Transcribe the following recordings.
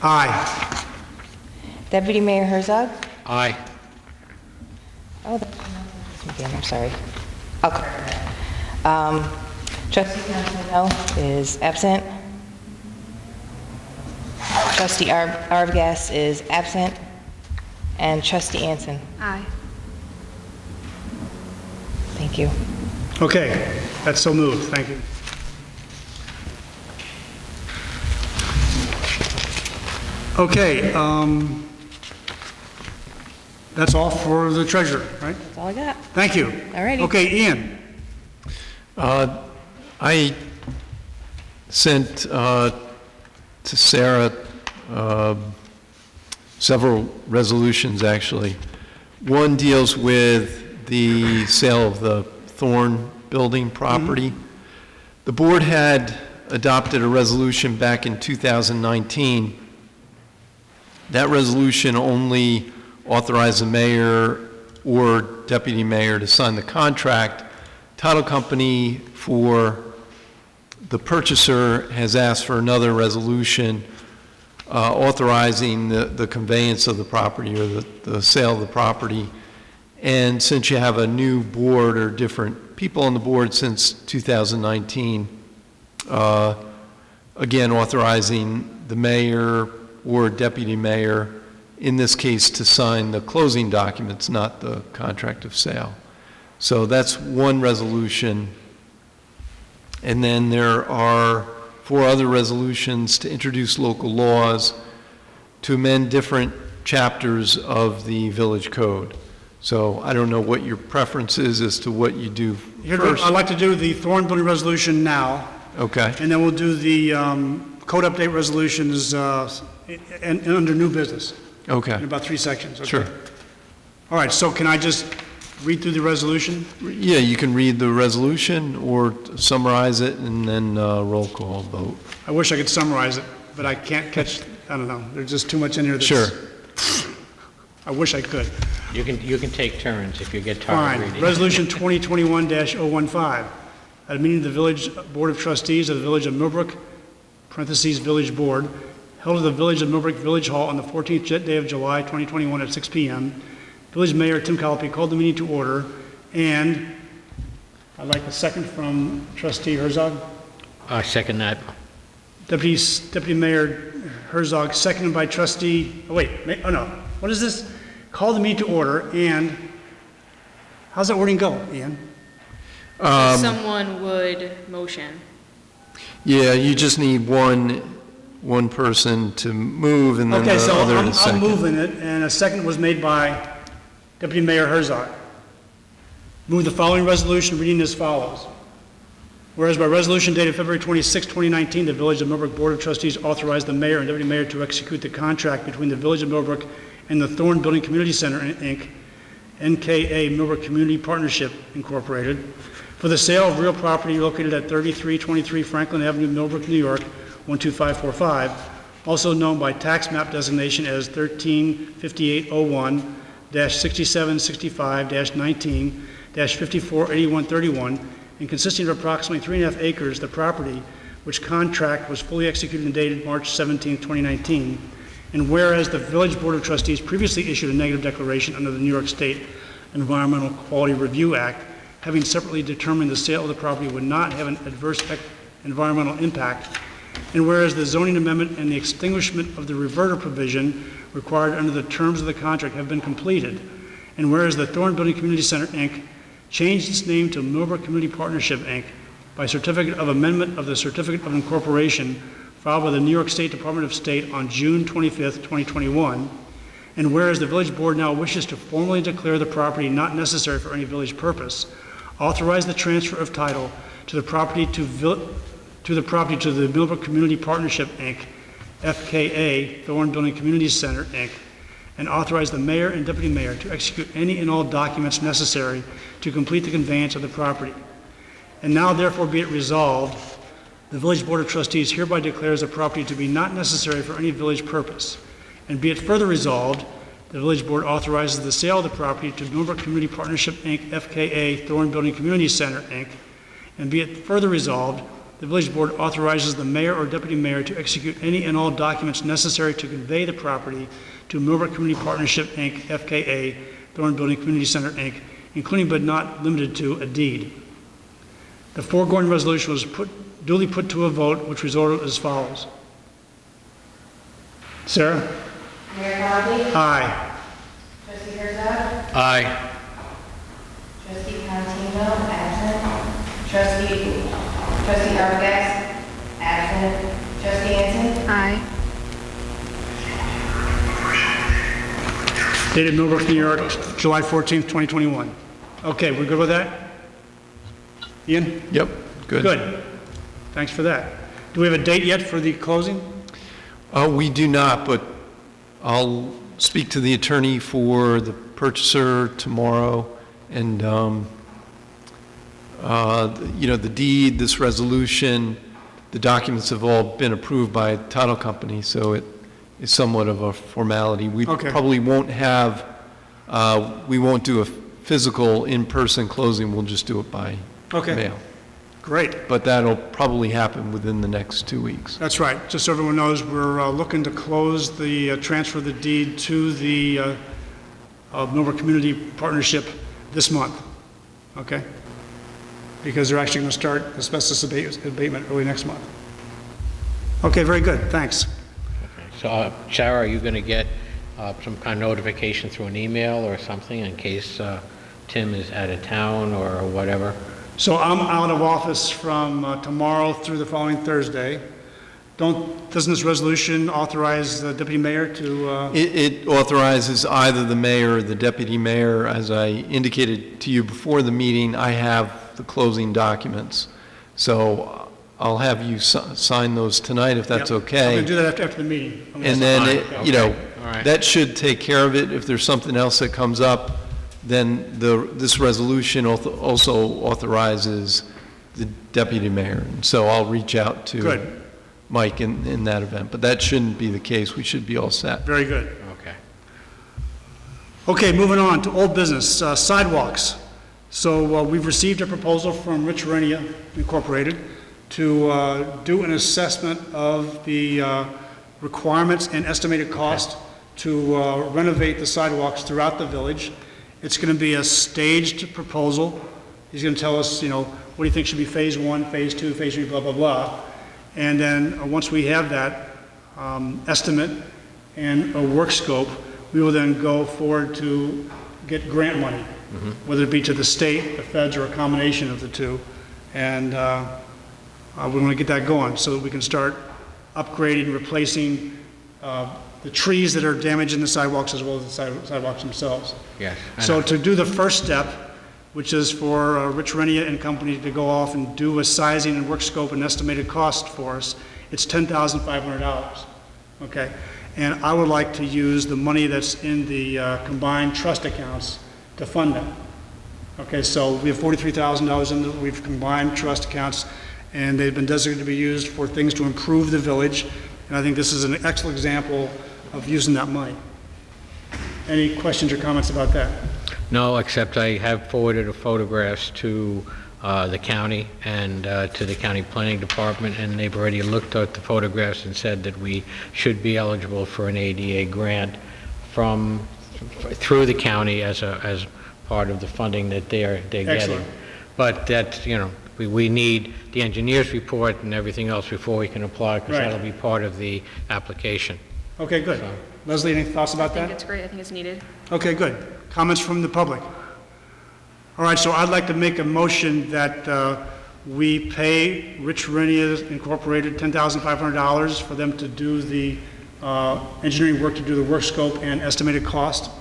Aye. Deputy Mayor Herzog? Aye. Oh, again, I'm sorry. I'll correct that. Trustee Constantino is absent. Trustee Arvgas is absent. And Trustee Anson. Aye. Thank you. Okay, that's so moved. Thank you. Okay, that's all for the treasurer, right? That's all I got. Thank you. All righty. Okay, Ian. I sent to Sarah several resolutions, actually. One deals with the sale of the Thorn Building property. The board had adopted a resolution back in 2019. That resolution only authorized the mayor or deputy mayor to sign the contract. Title company for the purchaser has asked for another resolution authorizing the conveyance of the property or the sale of the property. And since you have a new board or different people on the board since 2019, again, authorizing the mayor or deputy mayor, in this case, to sign the closing documents, not the contract of sale. So that's one resolution. And then there are 4 other resolutions to introduce local laws to amend different chapters of the village code. So I don't know what your preference is as to what you do first. I'd like to do the Thorn Building resolution now, Okay. and then we'll do the code update resolutions and under new business in Okay. about 3 sections. Okay. Sure. All right, so can I just read through the resolution? Yeah, you can read the resolution or summarize it and then roll call vote. I wish I could summarize it, but I can't catch, I don't know, there's just too much in here that's... Sure. I wish I could. You can take turns if you get tired Fine. of reading. Resolution 2021-015, at a meeting of the Village Board of Trustees of the Village of Millbrook, parentheses, Village Board, held at the Village of Millbrook Village Hall on the 14th day of July, 2021 at 6 p.m. Village Mayor Tim Colopy called the meeting to order, and I'd like a second from Trustee Herzog. I second that. Deputy Mayor Herzog, seconded by Trustee, what is this? Call the meeting to order, and how's that wording go, Ian? Someone would motion. Yeah, you just need one person to move and then Okay, the so other to I'm second. moving it, and a second was made by Deputy Mayor Herzog. Move the following resolution, reading as follows. Whereas by resolution dated February 26, 2019, the Village of Millbrook Board of Trustees authorized the mayor and deputy mayor to execute the contract between the Village of Millbrook and the Thorn Building Community Center, Inc., NKA Millbrook Community Partnership, Incorporated, for the sale of real property located at 3323 Franklin Avenue, Millbrook, New York, 12545, also known by tax map designation as 135801-6765-19-548131, and consisting of approximately 3.5 acres, the property, which contract was fully executed and dated March 17, 2019. And whereas the Village Board of Trustees previously issued a negative declaration under the New York State Environmental Quality Review Act, having separately determined the sale of the property would not have an adverse environmental impact, and whereas the zoning amendment and the extinguishment of the reverter provision required under the terms of the contract have been completed, and whereas the Thorn Building Community Center, Inc. changed its name to Millbrook Community Partnership, Inc. by certificate of amendment of the Certificate of Incorporation filed by the New York State Department of State on June 25, 2021, and whereas the Village Board now wishes to formally declare the property not necessary for any village purpose, authorize the transfer of title to the property to the Millbrook Community Partnership, Inc., FKA, Thorn Building Community Center, Inc., and authorize the mayor and deputy mayor to execute any and all documents necessary to complete the conveyance of the property. And now therefore be it resolved, the Village Board of Trustees hereby declares the property to be not necessary for any village purpose. And be it further resolved, the Village Board authorizes the sale of the property to Millbrook Community Partnership, Inc., FKA, Thorn Building Community Center, Inc., and be it further resolved, the village board authorizes the mayor or deputy mayor to execute any and all documents necessary to convey the property to Millbrook Community Partnership, Inc., FKA, Thorn Building Community Center, Inc., including but not limited to a deed. The foregoing resolution was duly put to a vote, which resulted as follows. Sarah? Mayor Conley? Aye. Trustee Herzog? Aye. Trustee Valentino, absent. Trustee Arbogast, absent. Trustee Hanson? Aye. Dated Millbrook, New York, July 14th, 2021. Okay, we're good with that? Ian? Yep, good. Good. Thanks for that. Do we have a date yet for the closing? We do not, but I'll speak to the attorney for the purchaser tomorrow, and, the deed, this resolution, the documents have all been approved by a title company, so it is somewhat of a formality. We Okay. probably won't we won't do a physical in-person closing, we'll just do it by Okay. mail. Great. But that'll probably happen within the next 2 weeks. That's right. Just so everyone knows, we're looking to close the transfer of the deed to the Millbrook Community Partnership this month, okay? Because they're actually going to start asbestos abatement early next month. Okay, very good. Thanks. So, Sarah, are you going to get some kind of notification through an email or something in case Tim is out of town or whatever? So I'm out of office from tomorrow through the following Thursday. Doesn't this resolution authorize the deputy mayor to? It authorizes either the mayor or the deputy mayor. As I indicated to you before the meeting, I have the closing documents. So I'll have you sign those tonight if that's Yep. okay. I'm going to do that after the meeting. I'm gonna And sign then, it. Okay. All right. that should take care of it. If there's something else that comes up, then this resolution also authorizes the deputy mayor. And so I'll reach out to Good. Mike in that event. But that shouldn't be the case. We should be all set. Very good. Okay. Okay, moving on to old business, sidewalks. So we've received a proposal from Rich Renia Incorporated to do an assessment of the requirements and estimated cost to renovate the sidewalks throughout the village. It's going to be a staged proposal. He's going to tell us, what do you think should be phase 1, phase 2, phase 3, blah, blah, blah. And then once we have that estimate and a work scope, we will then go forward to get grant money, whether it be to the state, the feds, or a combination of the two. And we want to get that going so that we can start upgrading, replacing the trees that are damaging the sidewalks as well as the sidewalks themselves. Yes. So to do the first step, which is for Rich Renia and company to go off and do a sizing and work scope and estimated cost for us, it's $10,500, okay? And I would like to use the money that's in the combined trust accounts to fund that. Okay, so we have $43,000 in the, we've combined trust accounts, and they've been designated to be used for things to improve the village, and I think this is an excellent example of using that money. Any questions or comments about that? No, except I have forwarded the photographs to the county and to the county planning department, and they've already looked at the photographs and said that we should be eligible for an ADA grant through the county as part of the funding that they're getting. Excellent. But that, we need the engineer's report and everything else before we can apply, because Right. that'll be part of the application. Okay, good. Leslie, any thoughts about I think that? it's great. I think it's needed. Okay, good. Comments from the public? All right, so I'd like to make a motion that we pay Rich Renia Incorporated $10,500 for them to do the engineering work, to do the work scope and estimated cost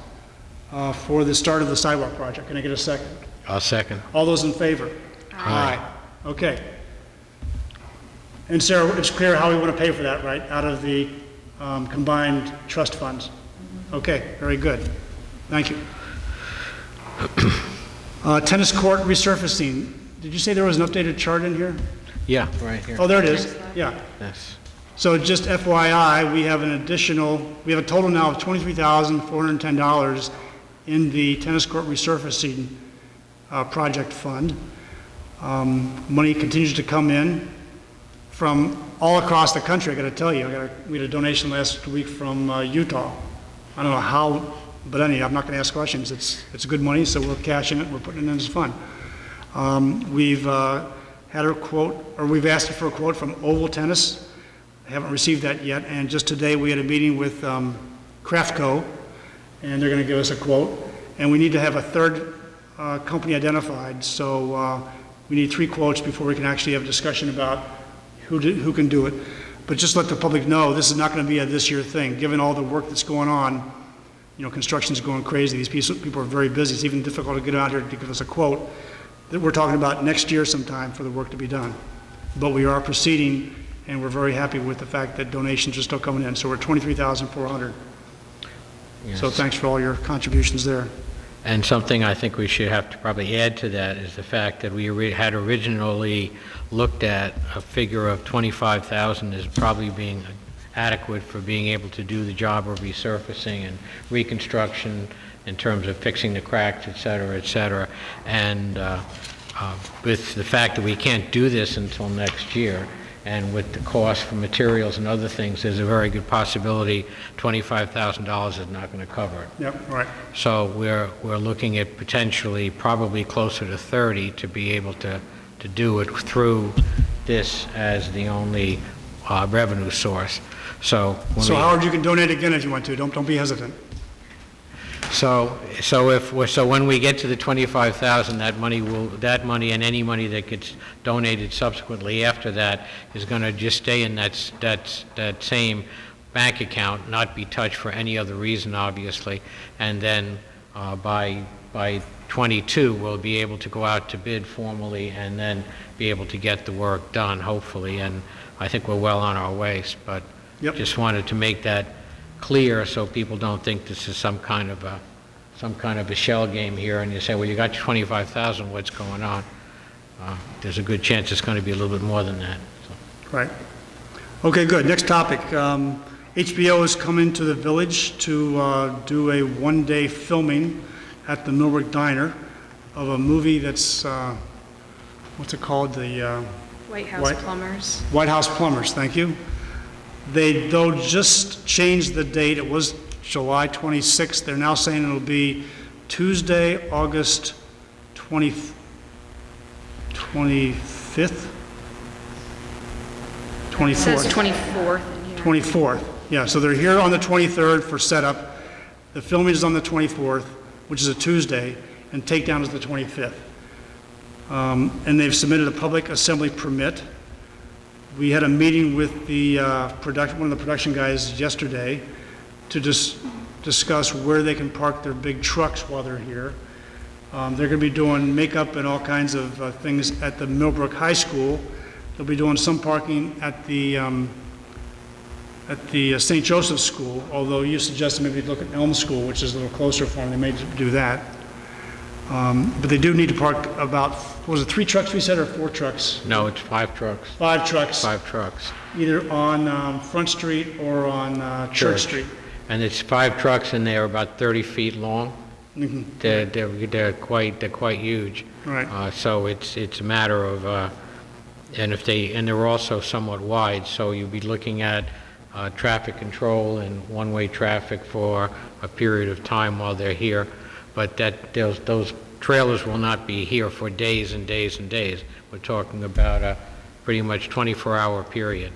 for the start of the sidewalk project. Can I get a second? I'll second. All those in favor? Aye. Okay. And Sarah, it's clear how we want to pay for that, right? Out of the combined trust funds? Okay, very good. Thank you. Tennis court resurfacing. Did you say there was an updated chart in here? Yeah, right here. Oh, there it is. Yeah. Yes. So just FYI, we have a total now of $23,410 in the tennis court resurfacing project fund. Money continues to come in, from all across the country, I got to tell you. We had a donation last week from Utah. I don't know how, but anyway, I'm not going to ask questions. It's good money, so we're cashing it. We're putting it in as fun. We've had a quote, or we've asked for a quote from Oval Tennis. I haven't received that yet. And just today, we had a meeting with Craftco, and they're going to give us a quote. And we need to have a third company identified. So we need 3 quotes before we can actually have a discussion about who can do it. But just let the public know, this is not going to be a this year thing. Given all the work that's going on, construction's going crazy. These people are very busy. It's even difficult to get out here to give us a quote. That we're talking about next year sometime for the work to be done. But we are proceeding, and we're very happy with the fact that donations are still coming in. So we're at $23,400. Yes. So thanks for all your contributions there. And something I think we should have to probably add to that is the fact that we had originally looked at a figure of $25,000 as probably being adequate for being able to do the job of resurfacing and reconstruction in terms of fixing the cracks, et cetera, and with the fact that we can't do this until next year, and with the cost for materials and other things, there's a very good possibility $25,000 is not going to cover it. Yep, right. So we're looking at potentially probably closer to 30 to be able to do it through this as the only revenue source. So Howard, you can donate again if you want to. Don't be hesitant. So when we get to the 25,000, that money and any money that gets donated subsequently after that is going to just stay in that same bank account, not be touched for any other reason, obviously. And then by 22, we'll be able to go out to bid formally and then be able to get the work done, hopefully. And I think we're well on our way. But just wanted to make that clear so people don't think this is some kind of a shell game here, and you say, well, you got your 25,000, what's going on? There's a good chance it's going to be a little bit more than that. So. Right. Okay, good. Next topic. HBO has come into the village to do a one-day filming at the Millbrook Diner of a movie that's, what's it called? The White House Plumbers. White House Plumbers, thank you. They, though, just changed the date. It was July 26th. They're now saying it'll be Tuesday, August 25th? 24th. It says 24th in here. 24th, yeah. So they're here on the 23rd for setup. The filming is on the 24th, which is a Tuesday, and takedown is the 25th. And they've submitted a public assembly permit. We had a meeting with the one of the production guys yesterday to discuss where they can park their big trucks while they're here. They're going to be doing makeup and all kinds of things at the Millbrook High School. They'll be doing some parking at the St. Joseph's School, although you suggested maybe look at Elm School, which is a little closer for them. They may do that. But they do need to park about, was it 3 trucks we said, or 4 trucks? No, it's 5 trucks. 5 trucks. 5 trucks. Either on Front Street or on Church Street. And it's 5 trucks, and they are about 30 feet long. Mm-hmm. They're quite huge. Right. So it's a matter of, and they're also somewhat wide. So you'll be looking at traffic control and one-way traffic for a period of time while they're here. But those trailers will not be here for days and days and days. We're talking about a pretty much 24-hour period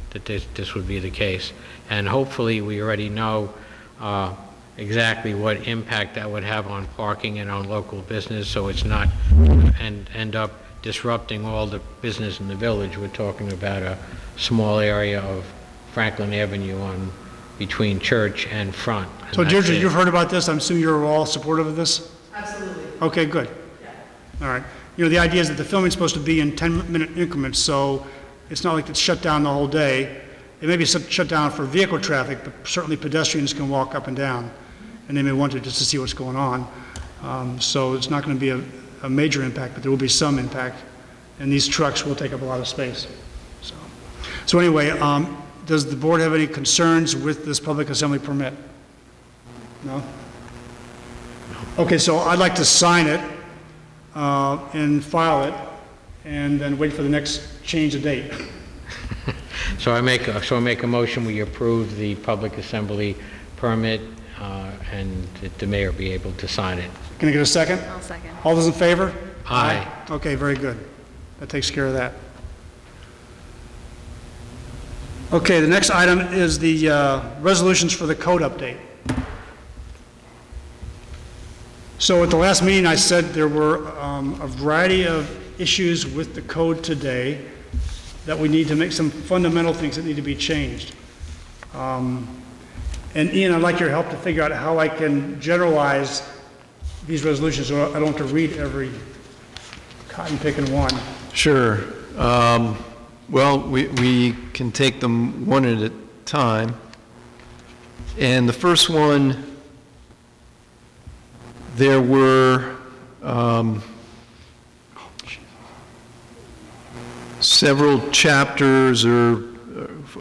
that this would be the case. And hopefully we already know exactly what impact that would have on parking and on local business, so it's not end up disrupting all the business in the village. We're talking about a small area of Franklin Avenue between Church and Front. And So Deirdre, it. you've heard about this. I'm assuming you're all supportive of this? Absolutely. Okay, good. All right. The idea is that the filming's supposed to be in 10-minute increments, so it's not like it's shut down the whole day. It may be shut down for vehicle traffic, but certainly pedestrians can walk up and down, and they may want to just to see what's going on. So it's not going to be a major impact, but there will be some impact, and these trucks will take up a lot of space. So anyway, does the board have any concerns with this public assembly permit? No? Okay, so I'd like to sign it and file it, and then wait for the next change of date. So I make a motion, we approve the public assembly permit, and that the mayor be able to sign it. Can I get a second? I'll second. All those in favor? Aye. Okay, very good. That takes care of that. Okay, the next item is the resolutions for the code update. So at the last meeting, I said there were a variety of issues with the code today that we need to make some fundamental things that need to be changed. And Ian, I'd like your help to figure out how I can generalize these resolutions so I don't have to read every cotton-picking one. Sure. Well, we can take them one at a time. And the first one, there were several chapters, or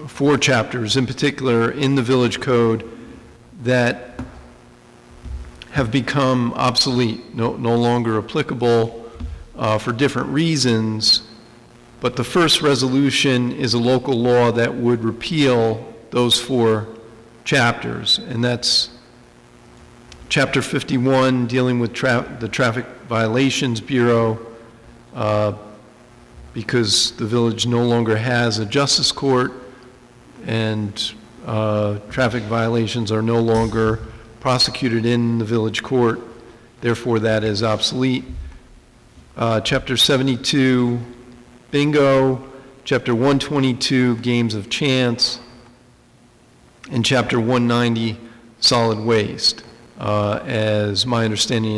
4 chapters in particular, in the village code that have become obsolete, no longer applicable for different reasons. But the first resolution is a local law that would repeal those 4 chapters, and that's Chapter 51, dealing with the Traffic Violations Bureau, because the village no longer has a justice court, and traffic violations are no longer prosecuted in the village court. Therefore, that is obsolete. Chapter 72, bingo. Chapter 122, games of chance. And Chapter 190, solid waste. As my understanding